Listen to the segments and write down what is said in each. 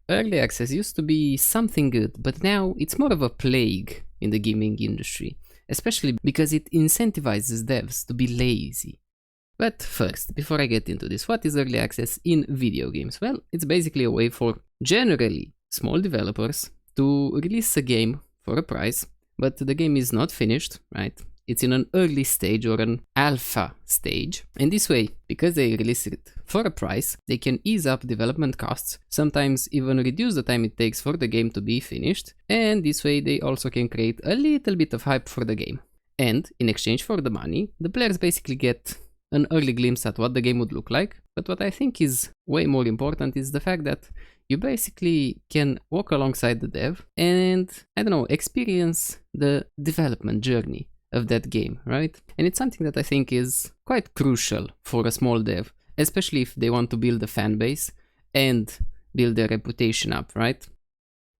early access used to be something good, but now it's more of a plague in the gaming industry, especially because it incentivizes devs to be lazy. But first, before I get into this, what is early access in video games? Well, it's basically a way for generally small developers to release a game for a price, but the game is not finished, right? It's in an early stage or an alpha stage. And this way, because they release it for a price, they can ease up development costs, sometimes even reduce the time it takes for the game to be finished. And this way they also can create a little bit of hype for the game. And in exchange for the money, the players basically get an early glimpse at what the game would look like. But what I think is way more important is the fact that you basically can walk alongside the dev and, I don't know, experience the development journey of that game, right? And it's something that I think is quite crucial for a small dev, especially if they want to build a fan base and build their reputation up, right?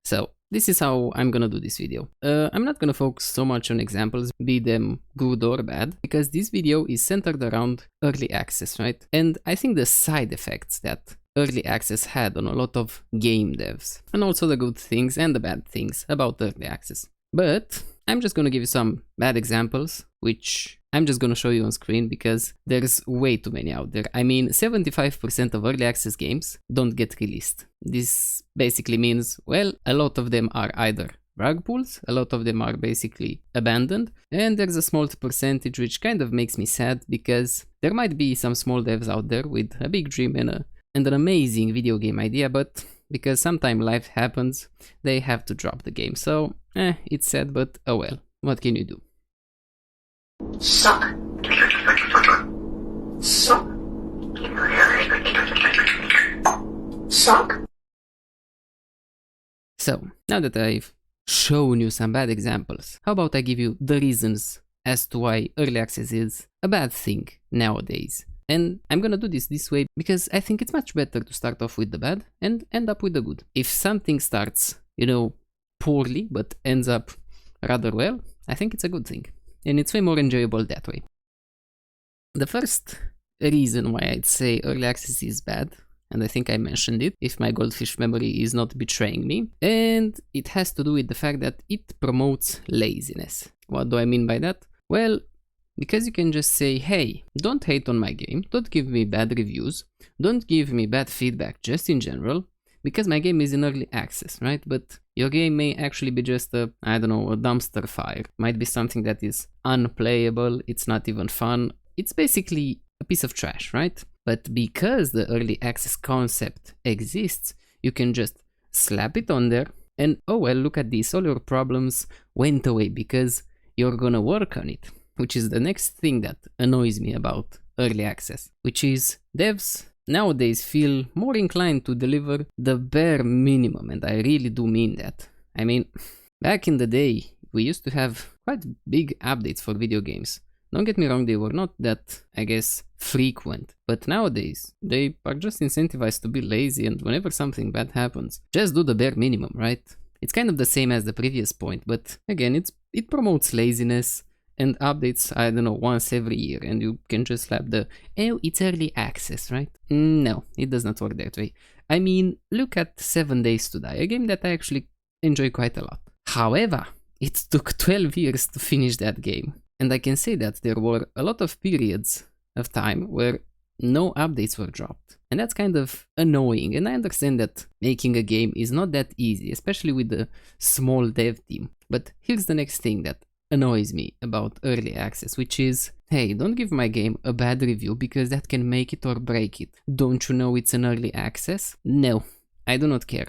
So this is how I'm gonna do this video. I'm not gonna focus so much on examples, be them good or bad, because this video is centered around early access, right? And I think the side effects that early access had on a lot of game devs, and also the good things and the bad things about early access. But I'm just gonna give you some bad examples, which I'm just gonna show you on screen because there's way too many out there. I mean, 75% of early access games don't get released. This basically means, well, a lot of them are either rug pulls, a lot of them are basically abandoned, and there's a small percentage which kind of makes me sad because there might be some small devs out there with a big dream and an amazing video game idea, but because sometimes life happens, they have to drop the game. So, it's sad, but oh well, what can you do? Suck. Suck. Suck. So, now that I've shown you some bad examples, how about I give you the reasons as to why early access is a bad thing nowadays? And I'm gonna do this way because I think it's much better to start off with the bad and end up with the good. If something starts, poorly but ends up rather well, I think it's a good thing. And it's way more enjoyable that way. The first reason why I'd say early access is bad, and I think I mentioned it, if my goldfish memory is not betraying me, and it has to do with the fact that it promotes laziness. What do I mean by that? Well, because you can just say, hey, don't hate on my game, don't give me bad reviews, don't give me bad feedback just in general, because my game is in early access, right? But your game may actually be just a dumpster fire. Might be something that is unplayable, it's not even fun, it's basically a piece of trash, right? But because the early access concept exists, you can just slap it on there and, oh well, look at this, all your problems went away because you're gonna work on it. Which is the next thing that annoys me about early access, which is devs nowadays feel more inclined to deliver the bare minimum, and I really do mean that. I mean, back in the day, we used to have quite big updates for video games. Don't get me wrong, they were not that, I guess, frequent, but nowadays, they are just incentivized to be lazy, and whenever something bad happens, just do the bare minimum, right? It's kind of the same as the previous point, but again, it promotes laziness, and updates, once every year, and you can just slap the, oh, it's early access, right? No, it does not work that way. I mean, look at 7 Days to Die, a game that I actually enjoy quite a lot. However, it took 12 years to finish that game, and I can say that there were a lot of periods of time where no updates were dropped. And that's kind of annoying, and I understand that making a game is not that easy, especially with a small dev team. But here's the next thing that annoys me about early access, which is, hey, don't give my game a bad review because that can make it or break it. Don't you know it's an early access? No, I do not care.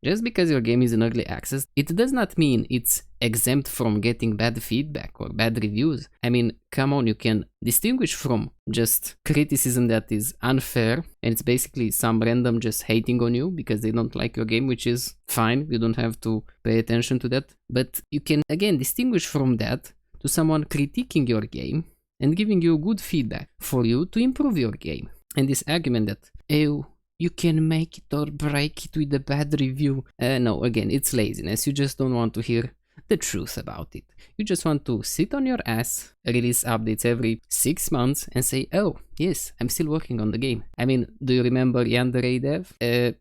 Just because your game is in early access, it does not mean it's exempt from getting bad feedback or bad reviews. I mean, come on, you can distinguish from just criticism that is unfair, and it's basically some random just hating on you because they don't like your game, which is fine, you don't have to pay attention to that. But you can, again, distinguish from that to someone critiquing your game and giving you good feedback for you to improve your game. And this argument that, oh, you can make it or break it with a bad review. No, again, it's laziness. You just don't want to hear the truth about it. You just want to sit on your ass, release updates every 6 months and say, oh, yes, I'm still working on the game. I mean, do you remember Yandere Dev?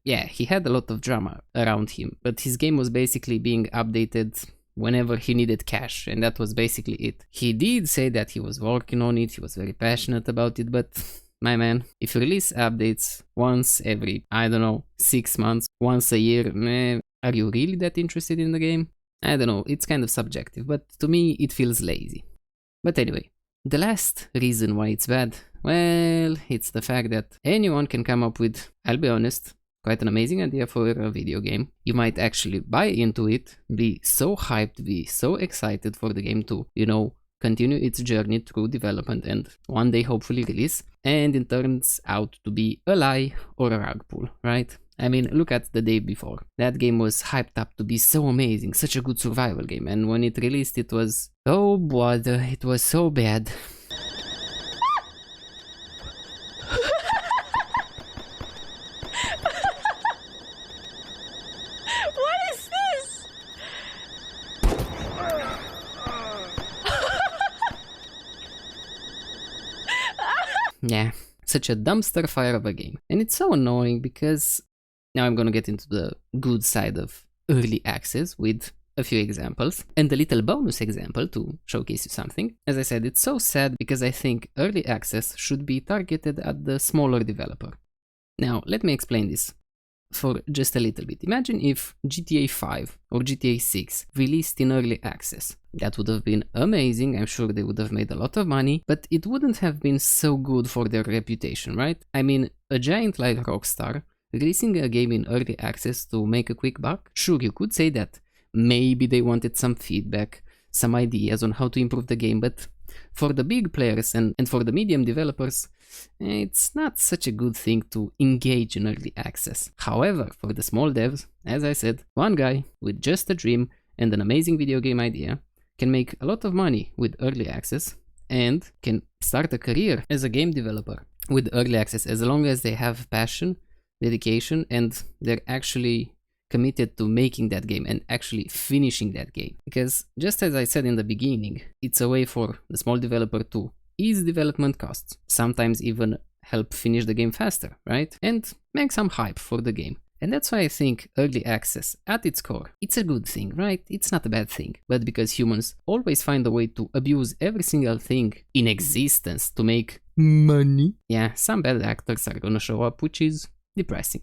Yeah, he had a lot of drama around him, but his game was basically being updated whenever he needed cash, and that was basically it. He did say that he was working on it, he was very passionate about it, but my man, if you release updates once every, I don't know, 6 months, once a year, are you really that interested in the game? I don't know, it's kind of subjective, but to me it feels lazy. But anyway, the last reason why it's bad, well, it's the fact that anyone can come up with, I'll be honest, quite an amazing idea for a video game. You might actually buy into it, be so hyped, be so excited for the game to, continue its journey through development and one day hopefully release, and it turns out to be a lie or a rug pull, right? I mean, look at the day before. That game was hyped up to be so amazing, such a good survival game, and when it released it was, oh brother, it was so bad. Yeah, such a dumpster fire of a game. And it's so annoying because now I'm gonna get into the good side of early access with a few examples and a little bonus example to showcase you something. As I said, it's so sad because I think early access should be targeted at the smaller developer. Now, let me explain this for just a little bit. Imagine if GTA 5 or GTA 6 released in early access. That would have been amazing, I'm sure they would have made a lot of money, but it wouldn't have been so good for their reputation, right? I mean, a giant like Rockstar releasing a game in early access to make a quick buck? Sure, you could say that maybe they wanted some feedback, some ideas on how to improve the game, but for the big players and for the medium developers, it's not such a good thing to engage in early access. However, for the small devs, as I said, one guy with just a dream and an amazing video game idea can make a lot of money with early access and can start a career as a game developer with early access as long as they have passion, dedication, and they're actually committed to making that game and actually finishing that game. Because just as I said in the beginning, it's a way for the small developer to ease development costs, sometimes even help finish the game faster, right? And make some hype for the game. And that's why I think early access, at its core, it's a good thing, right? It's not a bad thing. But because humans always find a way to abuse every single thing in existence to make money, yeah, some bad actors are gonna show up, which is depressing.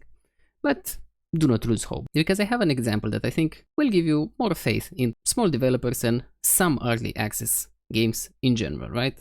But do not lose hope, because I have an example that I think will give you more faith in small developers and some early access games in general, right?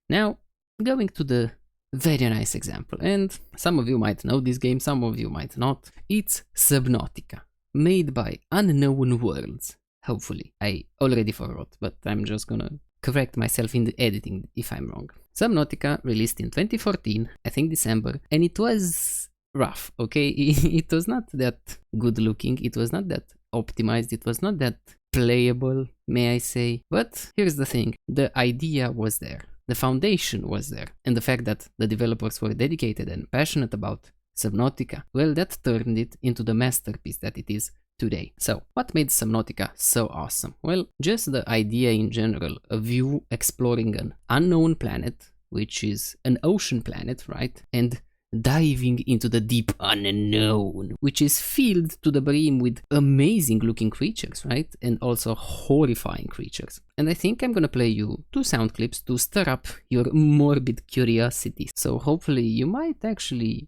Now, going to the very nice example, and some of you might know this game, some of you might not. It's Subnautica, made by Unknown Worlds. Hopefully, I already forgot, but I'm just gonna correct myself in the editing if I'm wrong. Subnautica released in 2014, I think December, and it was rough, okay? It was not that good looking, it was not that optimized, it was not that playable, may I say. But here's the thing, the idea was there. The foundation was there, and the fact that the developers were dedicated and passionate about Subnautica, well, that turned it into the masterpiece that it is today. So, what made Subnautica so awesome? Well, just the idea in general of you exploring an unknown planet, which is an ocean planet, right? And diving into the deep unknown, which is filled to the brim with amazing looking creatures, right? And also horrifying creatures. And I think I'm gonna play you 2 sound clips to stir up your morbid curiosity. So hopefully you might actually,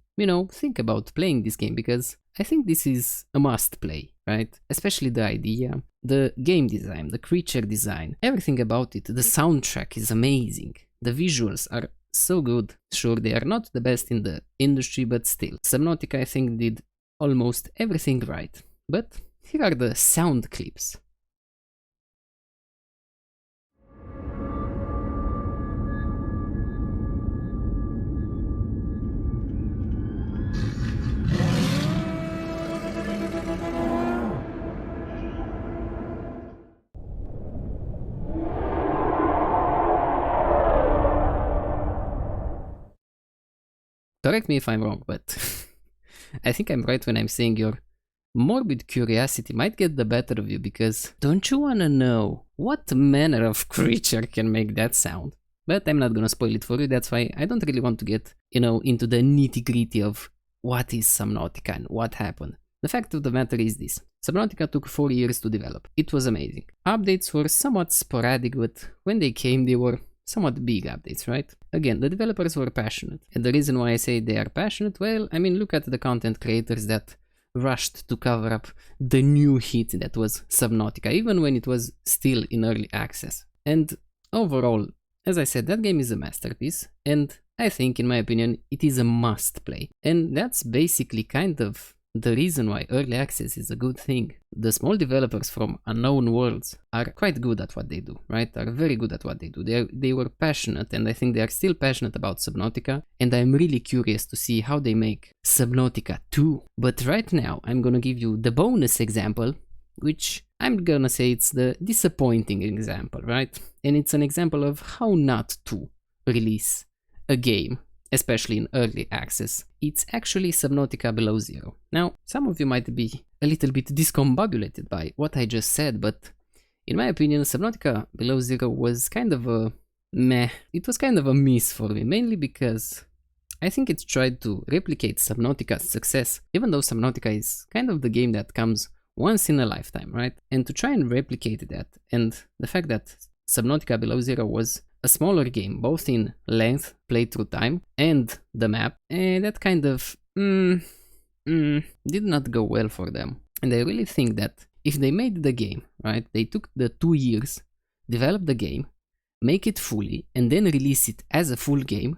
think about playing this game, because I think this is a must play, right? Especially the idea, the game design, the creature design, everything about it. The soundtrack is amazing. The visuals are so good. Sure, they are not the best in the industry, but still. Subnautica, I think, did almost everything right. But here are the sound clips. Correct me if I'm wrong, but I think I'm right when I'm saying you're morbid curiosity might get the better of you, because don't you wanna know what manner of creature can make that sound? But I'm not gonna spoil it for you, that's why I don't really want to get, into the nitty-gritty of what is Subnautica and what happened. The fact of the matter is this. Subnautica took 4 years to develop. It was amazing. Updates were somewhat sporadic, but when they came, they were somewhat big updates, right? Again, the developers were passionate. And the reason why I say they are passionate, well, I mean, look at the content creators that rushed to cover up the new hit that was Subnautica, even when it was still in early access. And overall, as I said, that game is a masterpiece, and I think, in my opinion, it is a must play. And that's basically kind of the reason why early access is a good thing. The small developers from unknown worlds are quite good at what they do, right? Are very good at what they do. They were passionate, and I think they are still passionate about Subnautica, and I'm really curious to see how they make Subnautica 2. But right now, I'm gonna give you the bonus example, which I'm gonna say it's the disappointing example, right? And it's an example of how not to release a game, especially in early access. It's actually Subnautica Below Zero. Now, some of you might be a little bit discombobulated by what I just said, but in my opinion, Subnautica Below Zero was kind of a meh. It was kind of a miss for me, mainly because I think it tried to replicate Subnautica's success, even though Subnautica is kind of the game that comes once in a lifetime, right? And to try and replicate that, and the fact that Subnautica Below Zero was a smaller game, both in length, playthrough time, and the map, and that kind of did not go well for them. And I really think that if they made the game, right, they took the 2 years, developed the game, make it fully, and then release it as a full game,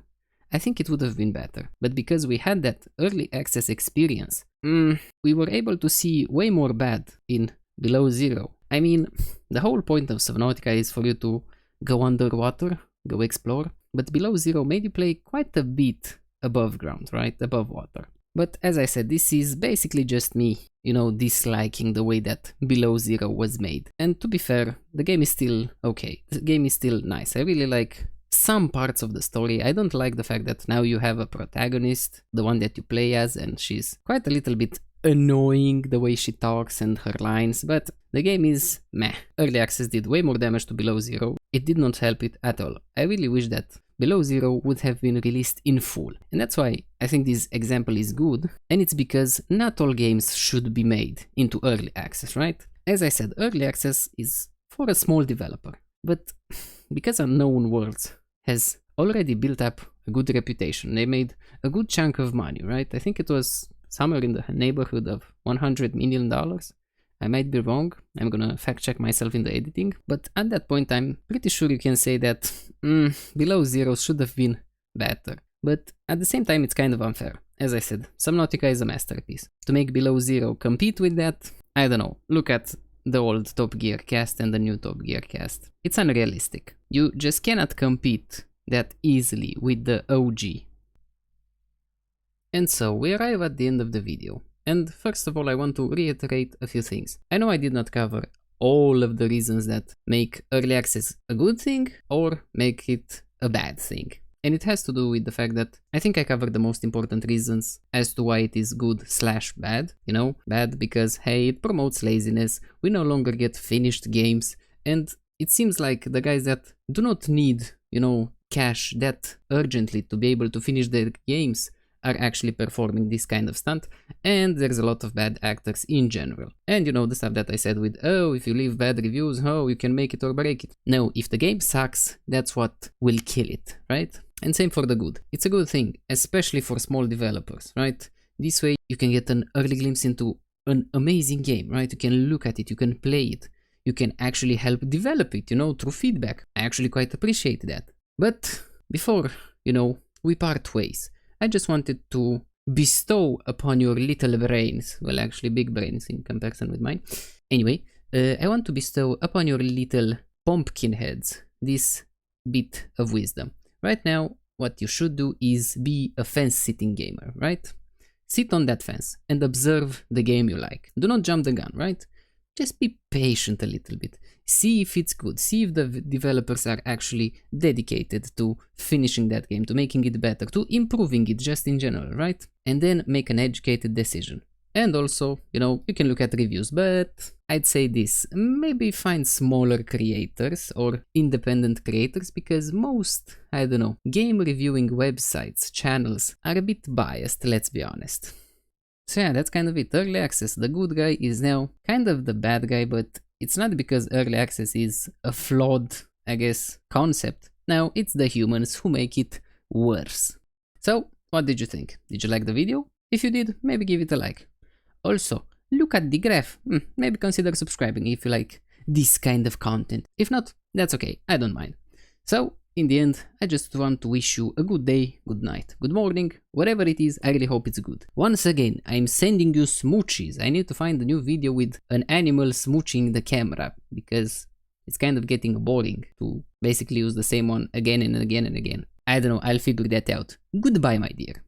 I think it would have been better. But because we had that early access experience, we were able to see way more bad in Below Zero. I mean, the whole point of Subnautica is for you to go underwater, go explore, but Below Zero made you play quite a bit above ground, right, above water. But as I said, this is basically just me, disliking the way that Below Zero was made. And to be fair, the game is still okay, the game is still nice. I really like some parts of the story. I don't like the fact that now you have a protagonist, the one that you play as, and she's quite a little bit annoying the way she talks and her lines, but the game is meh. Early access did way more damage to Below Zero. It did not help it at all. I really wish that Below Zero would have been released in full. And that's why I think this example is good, and it's because not all games should be made into early access, right? As I said, early access is for a small developer, but because Unknown Worlds has already built up a good reputation, they made a good chunk of money, right? I think it was somewhere in the neighborhood of $100 million. I might be wrong, I'm gonna fact check myself in the editing, but at that point I'm pretty sure you can say that Below Zero should have been better. But at the same time it's kind of unfair. As I said, Subnautica is a masterpiece. To make Below Zero compete with that, I don't know, look at the old Top Gear cast and the new Top Gear cast. It's unrealistic. You just cannot compete that easily with the OG. And so we arrive at the end of the video. And first of all, I want to reiterate a few things. I know I did not cover all of the reasons that make early access a good thing or make it a bad thing. And it has to do with the fact that I think I covered the most important reasons as to why it is good/bad. Bad because, hey, it promotes laziness, we no longer get finished games, and it seems like the guys that do not need, cash that urgently to be able to finish their games are actually performing this kind of stunt, and there's a lot of bad actors in general. And the stuff that I said with, oh, if you leave bad reviews, oh, you can make it or break it. No, if the game sucks, that's what will kill it, right? And same for the good. It's a good thing, especially for small developers, right? This way you can get an early glimpse into an amazing game, right? You can look at it, you can play it, you can actually help develop it, through feedback. I actually quite appreciate that. But before, we part ways, I just wanted to bestow upon your little brains, well, actually big brains in comparison with mine. Anyway, I want to bestow upon your little pumpkin heads this bit of wisdom. Right now, what you should do is be a fence-sitting gamer, right? Sit on that fence and observe the game you like. Do not jump the gun, right? Just be patient a little bit. See if it's good. See if the developers are actually dedicated to finishing that game, to making it better, to improving it just in general, right? And then make an educated decision. And also, you know, you can look at reviews, but I'd say this, maybe find smaller creators or independent creators, because most, I don't know, game reviewing websites, channels are a bit biased, let's be honest. So yeah, that's kind of it. Early access, the good guy is now kind of the bad guy, but it's not because early access is a flawed, I guess, concept. No, it's the humans who make it worse. So, what did you think? Did you like the video? If you did, maybe give it a like. Also, look at the graph. Maybe consider subscribing if you like this kind of content. If not, that's okay, I don't mind. So, in the end, I just want to wish you a good day, good night, good morning, whatever it is, I really hope it's good. Once again, I'm sending you smoochies. I need to find a new video with an animal smooching the camera, because it's kind of getting boring to basically use the same one again and again and again. I don't know, I'll figure that out. Goodbye, my dear.